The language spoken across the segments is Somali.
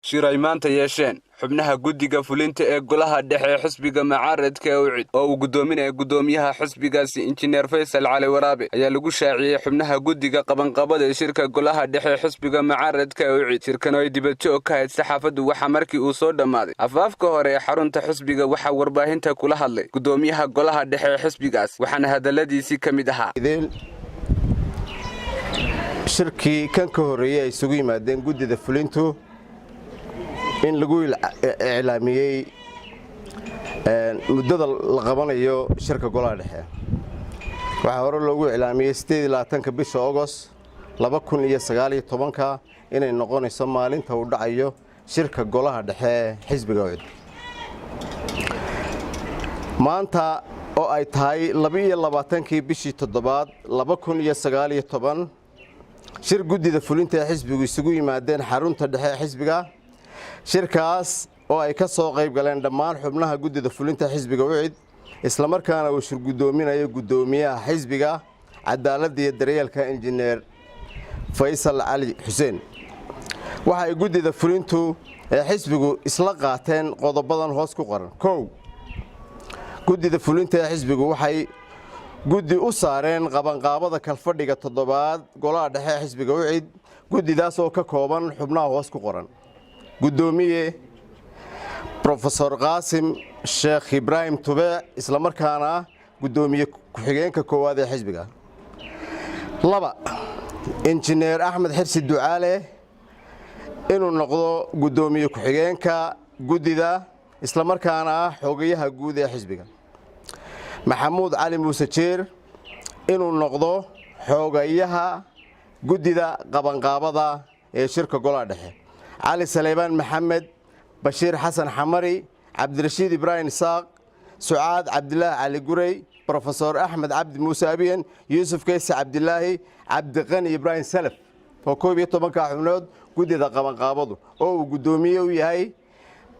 shir ay maanta yeesheen xubnaha guddiga fulinta ee golaha dhexe xisbiga mucaaradka UCID oo uu gudoominayo gudoomiyaha xisbigaasi injineer Faysal Cali Waraabe ayaa lagu shaaciyay xubnaha guddiga qabanqaabada ee shirka golaha dhexe xisbiga mucaaradka UCID shirkan oo dibadjo ka hayd saxaafadu waxa markii uu soo dhamaaday afaafka hore ee xarunta xisbiga waxa warbaahinta kula hadlay gudoomiyaha golaha dhexe xisbigaas waxaana hadaladiisi kamid ahaa shirkii kan ka horeeyay ay isugu yimaadeen guddida fulintu in lagu iclaamiyay muddada la qabanayo shirka golaha dhexe waxa hore loogu iclaamiyay 28 bisha August 2019 inay noqonayso maalinta uu dhacayo shirka golaha dhexe xisbiga UCID maanta oo ay tahay 22 bishii 7 2019 shir guddida fulinta ee xisbigu isugu yimaadeen xarunta dhexe xisbiga shirkaas oo ay ka soo qayb galeen dhammaan xubnaha guddida fulinta xisbiga UCID isla markaana uu shir gudoominayo gudoomiyaha xisbiga cadaaladda iyo daryeelka injineer Faysal Cali Xuseen waxa ay guddida fulintu ee xisbigu isla qaateen qodobadan hoos ku qoran guddida fulinta ee xisbigu waxay guddi u saareen qabanqaabada kalfadhiga toddobaad golaha dhexe xisbiga UCID guddidaas oo ka kooban xubnaha hoos ku qoran gudoomiye Professor Qaasim Sheekh Ibrahim Tube isla markaana gudoomiye ku-xigeenka koowaad ee xisbiga 2 injineer Axmed Xirsi Ducaale inuu noqdo gudoomiye ku-xigeenka guddida isla markaana xogayaha guud ee xisbiga Maxamuud Cali Muuse Jeer inuu noqdo xogayaha guddida qabanqaabada ee shirka golaha dhexe علي سليمان محمد بشير حسن حمري عبد الرشيد إبراهيم ساق سعاد عبد الله علي قري بروفيسور أحمد عبد موسى أبين يوسف كيس عبد الله عبد الغني إبراهيم سلف فكوبي طبعا كحمود قد إذا قابضوا أو قدوميه وياي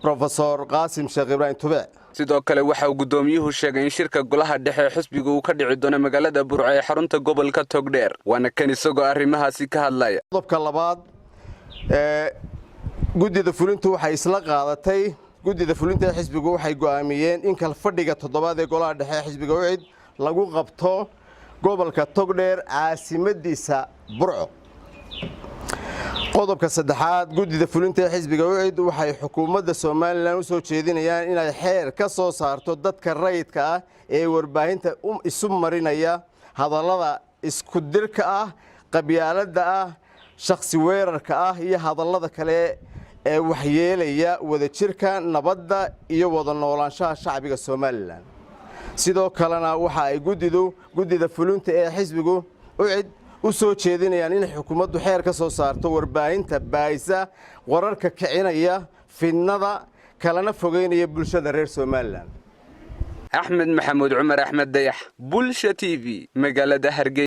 بروفيسور قاسم شيخ إبراهيم تبع sidoo kale waxa uu gudoomiyuhu sheegay in shirka golaha dhexe xisbiga uu ka dhici doono magaalada Burco ee xarunta gobolka Togdheer waana kan isagoo arrimahaasi ka hadlaya qodobka labaad guddida fulintu waxay isla qaadatay guddida fulinta xisbigu waxay go'aamiyeen in kal fadhiga toddobaad ee golaha dhexe xisbiga UCID lagu qabto gobolka Togdheer caasimadiisa Burco qodobka saddexaad guddida fulinta xisbiga UCID waxay xukuumadda Soomaaliland u soo jeedinayaan inay xeer ka soo saarto dadka rayidka ah ee warbaahinta isu marinaya hadallada isku dirka ah qabyaaladda ah shakhsi weerarka ah iyo hadallada kale ee waxyeelaya wadajirka nabadda iyo wada noolaanshaha shacbiga Soomaaliland sidoo kalena waxa ay guddida fulinta ee xisbigu UCID u soo jeedinayaan in xukuumaddu xeer ka soo saarto warbaahinta baayisa wararka kicinaya finnada kalena fogeynaya bulshada reer Soomaaliland Axmed Maxamuud Cumar Axmed Dayax Bulsha TV magaalada Hargeysa